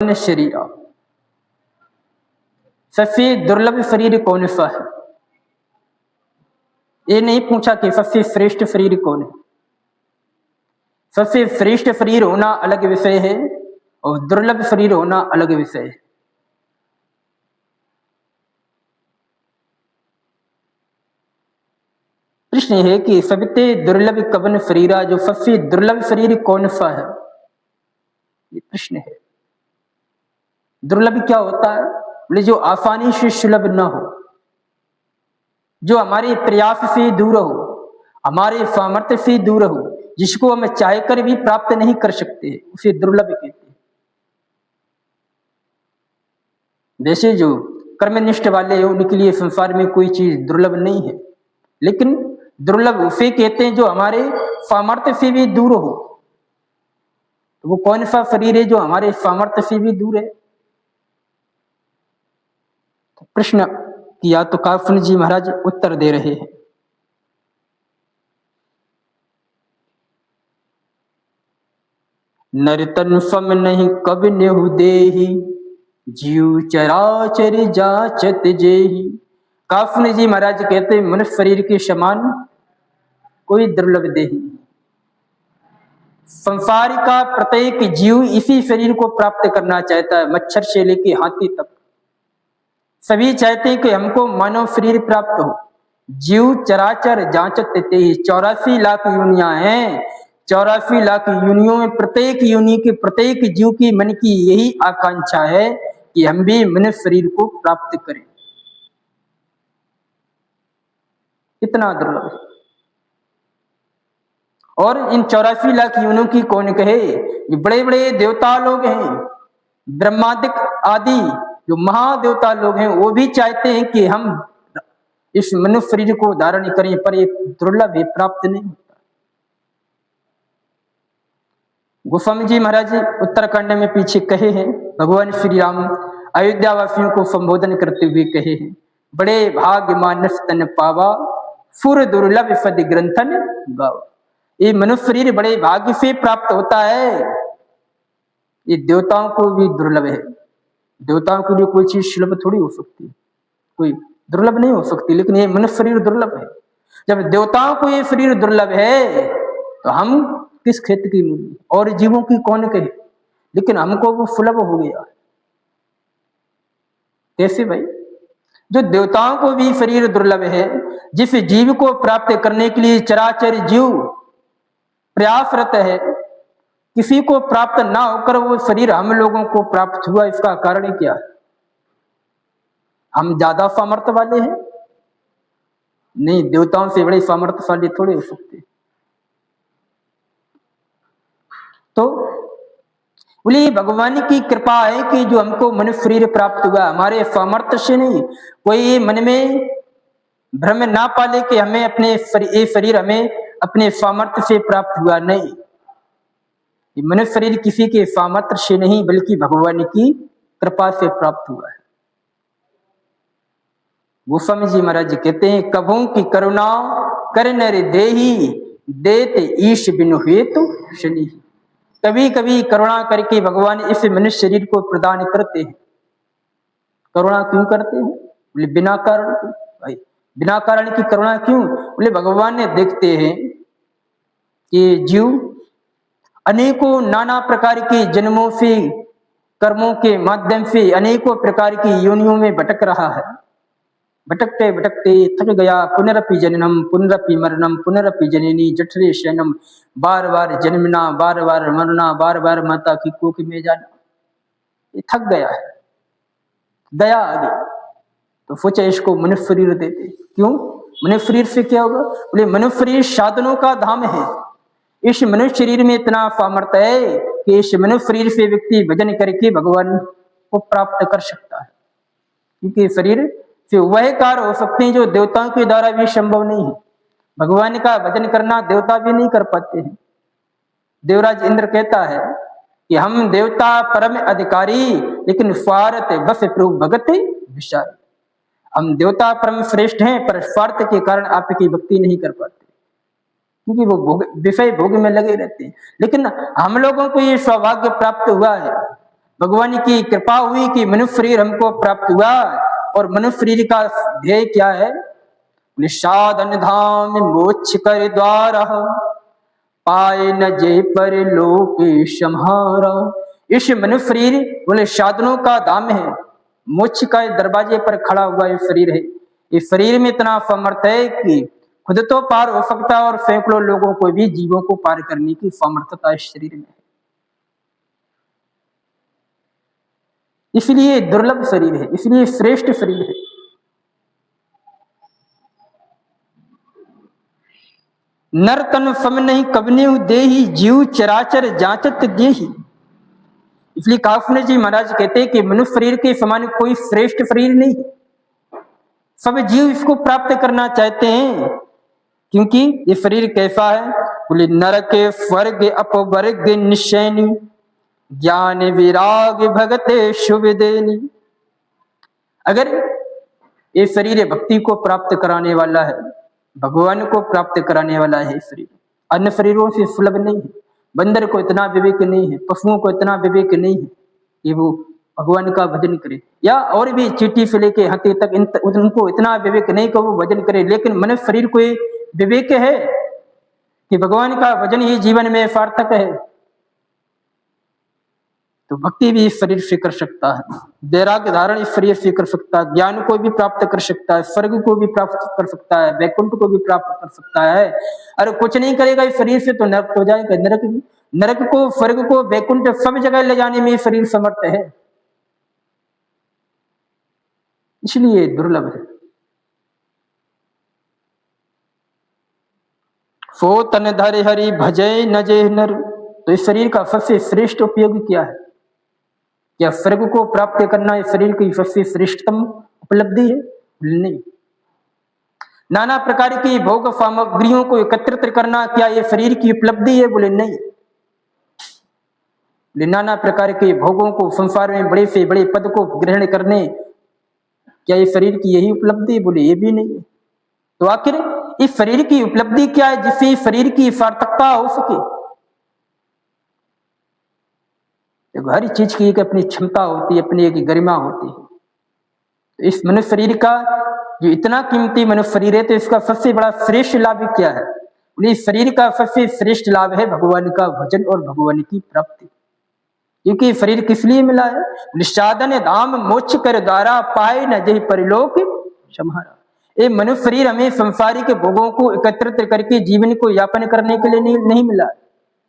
शरीरा सबसे दुर्लभ शरीर कौन सा है। ये नहीं पूछा कि सबसे श्रेष्ठ शरीर कौन है। सबसे श्रेष्ठ शरीर होना अलग विषय है और दुर्लभ शरीर होना अलग विषय है। प्रश्न है कि सबसे दुर्लभ कवन शरीरा, जो सबसे दुर्लभ शरीर कौन सा है, ये प्रश्न है। दुर्लभ क्या होता है? बोले जो आसानी से सुलभ न हो, जो हमारे प्रयास से दूर हो, हमारे सामर्थ्य से दूर हो, जिसको हम चाहकर भी प्राप्त नहीं कर सकते, उसे दुर्लभ कहते हैं। वैसे जो कर्मनिष्ठ वाले हैं उनके लिए संसार में कोई चीज दुर्लभ नहीं है, लेकिन दुर्लभ उसे कहते हैं जो हमारे सामर्थ्य से भी दूर हो। तो वो कौन सा शरीर है जो हमारे सामर्थ्य से भी दूर है? तो प्रश्न किया तो काफन जी महाराज उत्तर दे रहे हैं। नरतन सम नहीं कब नेहु देही, जीव चराचर जाचत जेही। काफन जी महाराज कहते हैं मनुष्य शरीर के समान कोई दुर्लभ देही। संसार का प्रत्येक जीव इसी शरीर को प्राप्त करना चाहता है, मच्छर से लेके हाथी तक सभी चाहते हैं कि हमको मानव शरीर प्राप्त हो। जीव चराचर जांचत तेहि, 84 लाख योनियां हैं। 84 लाख योनियों में प्रत्येक योनि के प्रत्येक जीव की मन की यही आकांक्षा है कि हम भी मनुष्य शरीर को प्राप्त करें। इतना दुर्लभ है। और इन 84 लाख योनियों की कौन कहे? ये बड़े बड़े देवता लोग हैं, ब्रह्मादिक आदि जो महादेवता लोग हैं, वो भी चाहते हैं कि हम इस मनुष्य शरीर को धारण करें, पर ये दुर्लभ है, प्राप्त नहीं होता। गोस्वामी जी महाराज उत्तराखंड में पीछे कहे हैं, भगवान श्री राम अयोध्या वासियों को संबोधन करते हुए कहे हैं, बड़े भाग्य मानस तन पावा, सुर दुर्लभ सद ग्रंथन गावा। ये मनुष्य शरीर बड़े भाग्य से प्राप्त होता है। ये देवताओं को भी दुर्लभ है। देवताओं के लिए कोई चीज सुलभ थोड़ी हो सकती है, कोई दुर्लभ नहीं हो सकती, लेकिन ये मनुष्य शरीर दुर्लभ है। जब देवताओं को ये शरीर दुर्लभ है तो हम किस क्षेत्र की मूली और जीवों की कौन कहे, लेकिन हमको वो सुलभ हो गया। कैसे भाई? जो देवताओं को भी शरीर दुर्लभ है, जिस जीव को प्राप्त करने के लिए चराचर जीव प्रयासरत है, किसी को प्राप्त ना होकर वो शरीर हम लोगों को प्राप्त हुआ, इसका कारण क्या है? हम ज्यादा सामर्थ्य वाले हैं? नहीं, देवताओं से बड़े सामर्थ्यशाली थोड़े हो सकते। तो बोले भगवान की कृपा है कि जो हमको मनुष्य शरीर प्राप्त हुआ, हमारे सामर्थ्य से नहीं। कोई मन में भ्रम ना पाले कि हमें अपने ये शरीर हमें अपने सामर्थ्य से प्राप्त हुआ, नहीं। ये मनुष्य शरीर किसी के सामर्थ्य से नहीं, बल्कि भगवान की कृपा से प्राप्त हुआ है। गोस्वामी जी महाराज कहते हैं, कभों की करुणा कर नर देही, देत ईश बिनु हेतु शनि। कभी कभी करुणा करके भगवान इस मनुष्य शरीर को प्रदान करते हैं। करुणा क्यों करते हैं? बोले बिना कारण। भाई बिना कारण की करुणा क्यों? बोले भगवान ने देखते हैं कि जीव अनेकों नाना प्रकार के जन्मों से, कर्मों के माध्यम से अनेकों प्रकार की योनियों में भटक रहा है। भटकते भटकते थक गया, पुनरपि जननम पुनरपि मरणम पुनरपि जननी जठरे शयनम, बार बार जन्मना, बार बार मरना, बार बार माता की कोख में जाना। ये थक गया है, दया आ गई, तो सोचा इसको मनुष्य शरीर देते। क्यों? मनुष्य शरीर से क्या होगा? बोले मनुष्य शरीर साधनों का धाम है। इस मनुष्य शरीर में इतना सामर्थ्य है कि इस मनुष्य शरीर से व्यक्ति भजन करके भगवान को प्राप्त कर सकता है, क्योंकि शरीर से वह कार्य हो सकते हैं जो देवताओं के द्वारा भी संभव नहीं है। भगवान का भजन करना देवता भी नहीं कर पाते हैं। देवराज इंद्र कहता है कि हम देवता परम अधिकारी, लेकिन स्वार्थ बस प्रभु भगत विचार। हम देवता परम श्रेष्ठ हैं, पर स्वार्थ के कारण आपकी भक्ति नहीं कर पाते, क्योंकि वो विषय भोग में लगे रहते हैं। लेकिन हम लोगों को ये सौभाग्य प्राप्त हुआ है भगवान की कृपा हुई कि मनुष्य शरीर हमको प्राप्त हुआ। और मनुष्य शरीर का ध्येय क्या है? निषादन धाम मोक्ष कर द्वार, पाए न जे पर लोक सम्हारा। इस मनुष्य शरीर बोले साधनों का धाम है, मोक्ष का दरवाजे पर खड़ा हुआ ये शरीर है। इस शरीर में इतना सामर्थ्य है कि खुद तो पार हो सकता है और सैकड़ों लोगों को भी, जीवों को पार करने की सामर्थ्यता इस शरीर में है। इसलिए दुर्लभ शरीर है, इसलिए श्रेष्ठ शरीर है। नर तन सम नहीं कबने देही, जीव चराचर जांचत देही। इसलिए काफने जी महाराज कहते हैं कि मनुष्य शरीर के समान कोई श्रेष्ठ शरीर नहीं। सब जीव इसको प्राप्त करना चाहते हैं, क्योंकि ये शरीर कैसा है? बोले नरक स्वर्ग अपवर्ग निशैनी, ज्ञान विराग भगते शुभ देनी। अगर ये शरीर भक्ति को प्राप्त कराने वाला है, भगवान को प्राप्त कराने वाला है शरीर, अन्य शरीरों से सुलभ नहीं है। बंदर को इतना विवेक नहीं है, पशुओं को इतना विवेक नहीं है कि वो भगवान का भजन करे, या और भी चींटी से लेके हाथी तक उनको इतना विवेक नहीं कि वो भजन करे। लेकिन मनुष्य शरीर को विवेक है कि भगवान का भजन ही जीवन में सार्थक है, तो भक्ति भी इस शरीर से कर सकता है, वैराग्य धारण इस शरीर से कर सकता है, ज्ञान को भी प्राप्त कर सकता है, स्वर्ग को भी प्राप्त कर सकता है, वैकुंठ को भी प्राप्त कर सकता है। अरे कुछ नहीं करेगा इस शरीर से तो नरक हो जाएगा। नरक को, स्वर्ग को, वैकुंठ सब जगह ले जाने में शरीर समर्थ है, इसलिए दुर्लभ है। सो तन धरे हरि भजय न जे नर। तो इस शरीर का सबसे श्रेष्ठ उपयोग क्या है? क्या स्वर्ग को प्राप्त करना इस शरीर की सबसे श्रेष्ठतम उपलब्धि है? नहीं। नाना प्रकार की भोग सामग्रियों को एकत्रित करना क्या ये शरीर की उपलब्धि है? बोले नहीं। नाना प्रकार के भोगों को, संसार में बड़े से बड़े पद को ग्रहण करने, क्या ये शरीर की यही उपलब्धि? बोले ये भी नहीं। तो आखिर इस शरीर की उपलब्धि क्या है जिससे शरीर की सार्थकता हो सके? हर चीज की एक अपनी क्षमता होती है, अपनी एक गरिमा होती है। तो इस मनुष्य शरीर का जो इतना कीमती मनुष्य शरीर है, तो इसका सबसे बड़ा श्रेष्ठ लाभ क्या है? इस शरीर का सबसे श्रेष्ठ लाभ है भगवान का भजन और भगवान की प्राप्ति। क्योंकि शरीर किस लिए मिला है? निषादन धाम मोक्ष कर द्वारा, पाए न जेहि परलोक सम्हारा। ये मनुष्य शरीर हमें संसारिक भोगों को एकत्रित करके जीवन को यापन करने के लिए नहीं मिला।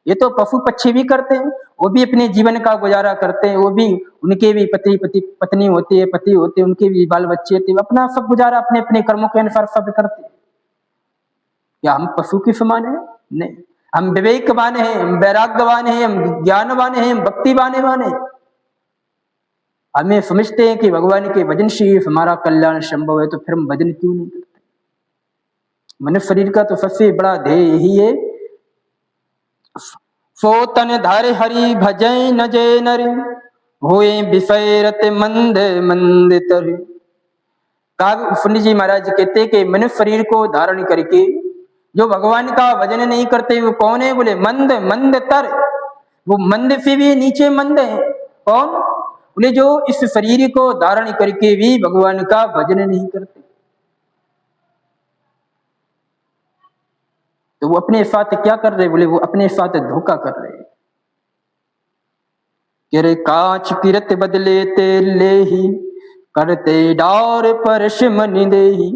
ये तो पशु पक्षी भी करते हैं, वो भी अपने जीवन का गुजारा करते हैं, वो भी, उनके भी पत्नी होती है, पति होते हैं, उनके भी बाल बच्चे होते हैं, अपना सब गुजारा अपने अपने कर्मों के अनुसार सब करते हैं। क्या हम पशु के समान है? नहीं। हम विवेकवान हैं, हम वैराग्यवान हैं, हम ज्ञानवान हैं, हम भक्तिवान हैं। हमें समझते हैं कि भगवान के भजन से हमारा कल्याण संभव है, तो फिर हम भजन क्यों नहीं करते? मनुष्य शरीर का तो सबसे बड़ा ध्येय यही है, सो तन धारे हरि भजय न जय नर, होए विषयरत मंद मंद तर। काव्य उपनिषद जी महाराज कहते कि मनुष्य शरीर को धारण करके जो भगवान का भजन नहीं करते वो कौन है? बोले मंद मंद तर। वो मंद से भी नीचे मंद है। कौन? बोले जो इस शरीर को धारण करके भी भगवान का भजन नहीं करते। तो वो अपने साथ क्या कर रहे? बोले वो अपने साथ धोखा कर रहे। रे कांच किरत बदले तेले ही, करते डार परश मनि देही।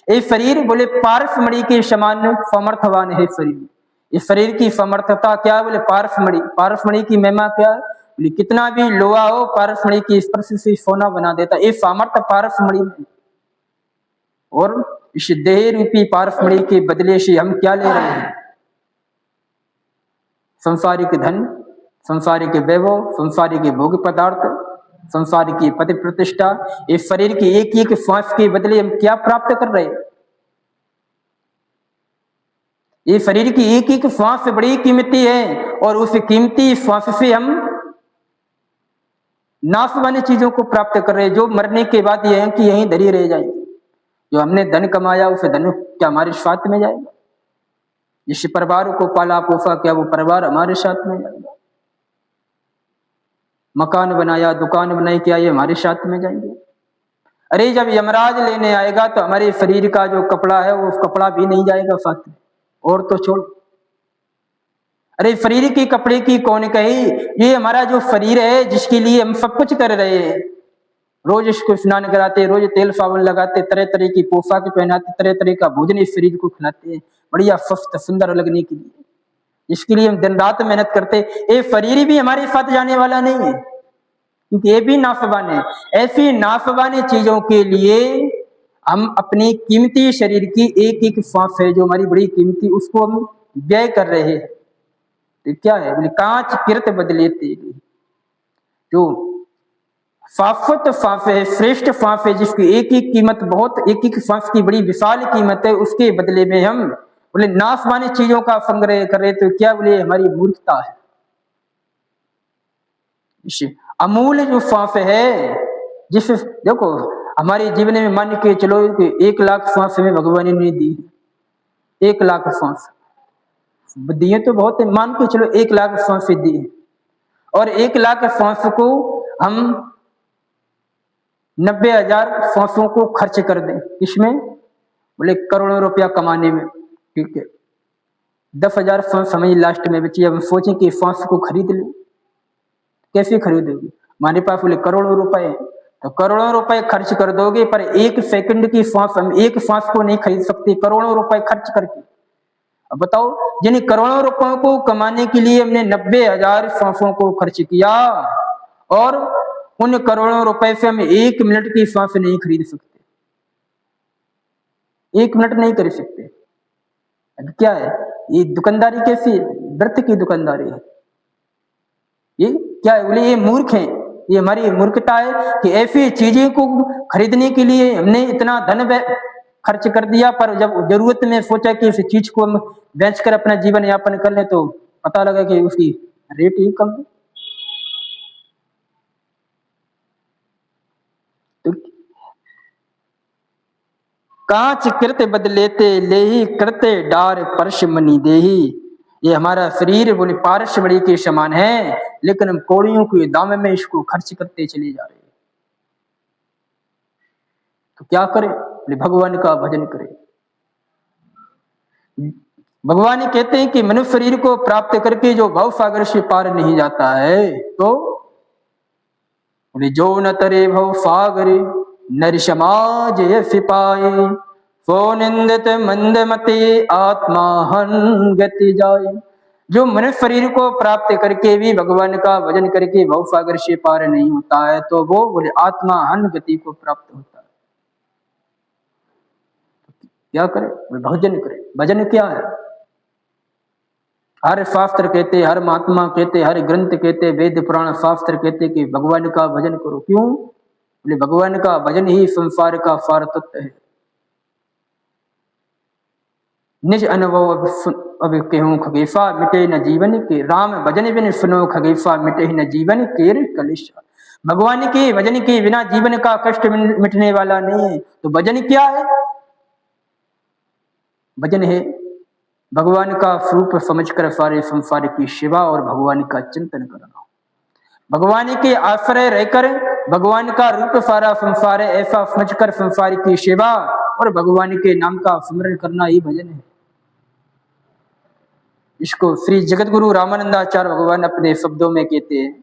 ये शरीर बोले पारसमणि के समान समर्थवान है शरीर। इस शरीर की समर्थता क्या है? बोले पारसमणि। पारसमणि की महिमा क्या है? बोले कितना भी लोहा हो, पारसमणि की स्पर्श से सोना बना देता। ये सामर्थ्य पारसमणि में। और इस देह रूपी पारसमणि के बदले से हम क्या ले रहे हैं? संसारिक धन, संसारिक वैभव, संसारिक भोग पदार्थ, संसार की पद प्रतिष्ठा। इस शरीर की एक एक श्वास के बदले हम क्या प्राप्त कर रहे हैं? ये शरीर की एक एक श्वास बड़ी कीमती है, और उस कीमती श्वास से हम नाश वाली चीजों को प्राप्त कर रहे हैं, जो मरने के बाद यह है कि यहीं धरी रह जाएंगे। जो हमने धन कमाया उस धन क्या हमारे साथ में जाएगा? जिस परिवार को पाला पोसा क्या वो परिवार हमारे साथ में जाएगा? मकान बनाया, दुकान बनाई, क्या ये हमारे साथ में जाएंगे? अरे जब यमराज लेने आएगा तो हमारे शरीर का जो कपड़ा है वो कपड़ा भी नहीं जाएगा साथ में, और तो छोड़। अरे शरीर के कपड़े की कौन कही, ये हमारा जो शरीर है जिसके लिए हम सब कुछ कर रहे हैं, रोज इसको स्नान कराते, रोज तेल साबुन लगाते, तरह तरह की पोशाक पहनाते, तरह तरह का भोजन इस शरीर को खिलाते हैं बढ़िया स्वस्थ सुंदर लगने के लिए, इसके लिए हम दिन रात मेहनत करते। ये शरीर भी हमारे साथ जाने वाला नहीं है, क्योंकि ये भी नाफवान है। ऐसी नाफवान चीजों के लिए हम अपनी कीमती शरीर की एक एक सांस है जो हमारी बड़ी कीमती, उसको हम व्यय कर रहे हैं। तो क्या है, बोले कांच किरत बदले तेरी, जो शाश्वत सांस है, श्रेष्ठ सांस है, जिसकी एक एक कीमत बहुत, एक एक सांस की बड़ी विशाल कीमत है, उसके बदले में हम बोले नाशवान चीजों का संग्रह कर रहे, तो क्या बोले हमारी मूर्खता है। अमूल्य जो सांस है, जिस देखो हमारे जीवन में मान के चलो कि 1 लाख सांस में भगवान ने दी, 1 लाख सांस दिए तो बहुत है, मान के चलो 1 लाख सांस दी, और 1 लाख सांस को हम 90,000 सांसों को खर्च कर दें, इसमें बोले करोड़ों रुपया कमाने में, ठीक है, 10,000 सांस हमें लास्ट में बची। अब सोचें कि सांस को खरीद लें, कैसे खरीदोगे, हमारे पास बोले करोड़ों रुपए, तो करोड़ों रुपए खर्च कर दोगे, पर 1 सेकंड की सांस, हम 1 सांस को नहीं खरीद सकते करोड़ों रुपए खर्च करके। अब बताओ, जिन करोड़ों रुपयों को कमाने के लिए हमने 90,000 सांसों को खर्च किया, और उन करोड़ों रुपए से हम 1 मिनट की सांस नहीं खरीद सकते, 1 मिनट नहीं कर सकते। अब क्या है, ये दुकानदारी कैसी है, व्रत की दुकानदारी है, ये क्या है, बोले ये मूर्ख है, ये हमारी मूर्खता है कि ऐसी चीजें को खरीदने के लिए हमने इतना धन खर्च कर दिया, पर जब जरूरत में सोचा कि इस चीज को हम बेचकर अपना जीवन यापन कर ले, तो पता लगा कि उसकी रेट ही कम है। तो कांच कृत बदलेते लेही करते डार परश मनी देही, ये हमारा शरीर बोले पारस बड़ी के समान है, लेकिन हम कौड़ियों के दाम में इसको खर्च करते चले जा रहे हैं। तो क्या करें, बोले भगवान का भजन करें। भगवान कहते हैं कि मनुष्य शरीर को प्राप्त करके जो भव सागर से पार नहीं जाता है, तो बोले जो न तरे भव सागर नर समाज सिपाही, सो निंदित मंदमते आत्मा हन गति जाए। जो मनुष्य शरीर को प्राप्त करके भी भगवान का भजन करके भव सागर से पार नहीं होता है, तो वो बोले आत्मा हन गति को प्राप्त होता है। क्या करे, भजन करे। भजन क्या है, हर शास्त्र कहते, हर महात्मा कहते, हर ग्रंथ कहते, वेद पुराण शास्त्र कहते कि भगवान का भजन करो। क्यों, बोले भगवान का भजन ही संसार का सार तत्व है। निज अनुभव अब कहूं खगेशा मिटे न जीवन के, राम भजन बिन सुनो खगेशा मिटे न जीवन केर कलेशा। भगवान के भजन के बिना जीवन का कष्ट मिटने वाला नहीं है। तो भजन क्या है, भजन है भगवान का स्वरूप समझकर सारे संसार की सेवा और भगवान का चिंतन करना, भगवान के आश्रय रहकर भगवान का रूप सारा संसार है ऐसा समझकर संसार की सेवा और भगवान के नाम का स्मरण करना ही भजन है। इसको श्री जगतगुरु रामानंदाचार्य भगवान अपने शब्दों में कहते हैं,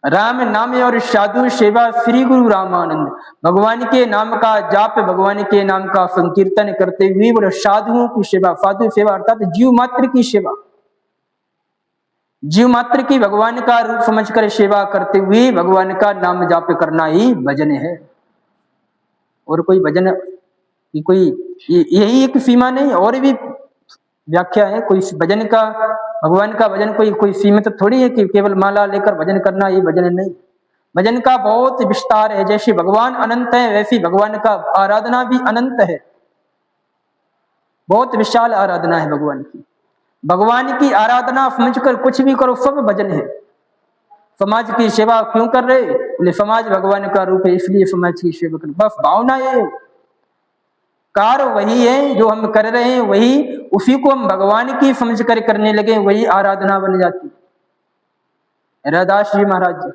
राम नाम और साधु सेवा श्री गुरु रामानंद। भगवान के नाम का जाप, भगवान के नाम का संकीर्तन करते हुए बोले साधुओं की सेवा, साधु सेवा अर्थात जीव मात्र की सेवा, जीव मात्र की भगवान का रूप समझकर सेवा करते हुए भगवान का नाम जाप करना ही भजन है। और कोई भजन की कोई यही एक सीमा नहीं, और भी व्याख्या है। कोई भजन का, भगवान का भजन कोई सीमित थोड़ी है कि केवल माला लेकर भजन करना ये भजन नहीं। भजन का बहुत विस्तार है। जैसे भगवान अनंत है वैसी भगवान का आराधना भी अनंत है, बहुत विशाल आराधना है भगवान की। भगवान की आराधना समझकर कुछ भी करो सब भजन है। समाज की सेवा क्यों कर रहे, बोले समाज भगवान का रूप है इसलिए समाज की सेवा कर, बस भावना ये कार्य वही है जो हम कर रहे हैं, वही उसी को हम भगवान की समझ कर करने लगे, वही आराधना बन जाती रैदास जी महाराज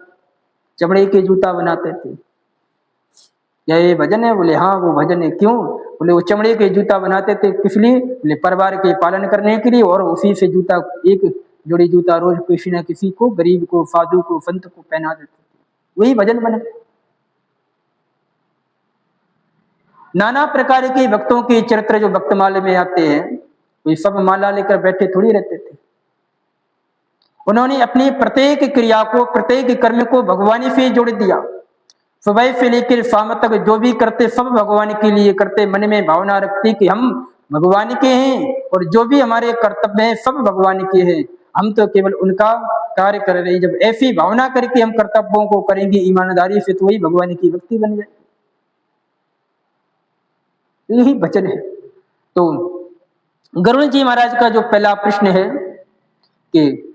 चमड़े के जूता बनाते थे। क्या ये भजन है? बोले हाँ वो भजन है। क्यों? बोले वो चमड़े के जूता बनाते थे, किस लिए? बोले परिवार के पालन करने के लिए, और उसी से जूता, एक जोड़ी जूता रोज किसी न किसी को, गरीब को, साधु को, संत को पहना देते थे। वही भजन बने। नाना प्रकार के भक्तों के चरित्र जो भक्तमाले में आते हैं, वे सब माला लेकर बैठे थोड़ी रहते थे। उन्होंने अपनी प्रत्येक क्रिया को, प्रत्येक कर्म को भगवान से जोड़ दिया। सुबह से लेकर शाम तक जो भी करते सब भगवान के लिए करते, मन में भावना रखते कि हम भगवान के हैं, और जो भी हमारे कर्तव्य हैं सब भगवान के हैं, हम तो केवल उनका कार्य कर रहे हैं। जब ऐसी भावना करके हम कर्तव्यों को करेंगे ईमानदारी से, तो वही भगवान की भक्ति बन जाए। यही वचन है। तो गरुड़ जी महाराज का जो पहला प्रश्न है कि